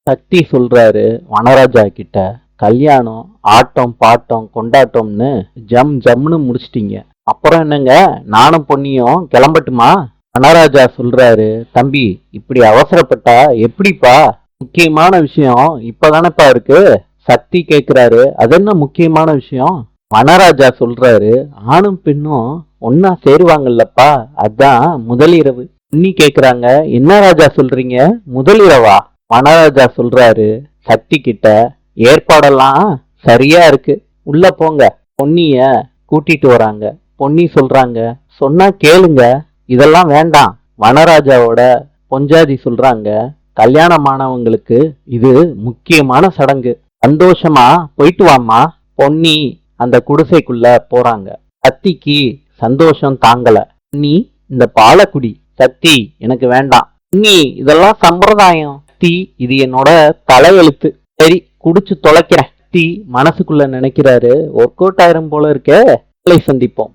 சக்தி சொல்றாரு வனராஜா கிட்ட, கல்யாணம் ஆட்டம் பாட்டம் கொண்டாட்டம்னு ஜம் ஜம்னு முடிச்சிட்டீங்க, அப்புறம் என்னங்க நானும் பொன்னியும் கிளம்பட்டுமா? வனராஜா சொல்றாரு, தம்பி இப்படி அவசரப்பட்டா எப்படிப்பா? முக்கியமான விஷயம் இப்பதானப்பா இருக்கு. சக்தி கேக்குறாரு, அது என்ன முக்கியமான விஷயம்? வனராஜா சொல்றாரு, ஆணும் பெண்ணும் ஒன்னா சேருவாங்கல்லப்பா, அதான் முதலிரவு. பொன்னி கேக்குறாங்க, என்ன ராஜா சொல்றீங்க, முதலிரவா? வனராஜா சொல்றாரு சக்தி கிட்ட, ஏற்பாடெல்லாம் சரியா இருக்கு, உள்ள போங்க. பொன்னிய கூட்டிட்டு வராங்க. பொன்னி சொல்றாங்க, சொன்னா கேளுங்க, இதெல்லாம் வேண்டாம். வனராஜாவோட பொஞ்சாதி சொல்றாங்க, கல்யாணமானவங்களுக்கு இது முக்கியமான சடங்கு, சந்தோஷமா போயிட்டு வாமா. பொன்னி அந்த குடிசைக்குள்ள போறாங்க. சக்திக்கு சந்தோஷம் தாங்கல. பொன்னி இந்த பாலக்குடி. சக்தி எனக்கு வேண்டாம். பொன்னி இதெல்லாம் சம்பிரதாயம். சக்தி இது என்னோட தலையெழுத்து. சரி குடிச்சு தொலைக்கிறேன். சக்தி மனசுக்குள்ள நினைக்கிறாரு, ஒர்க் அவுட் ஆயிரும் போல இருக்கே. சந்திப்போம்.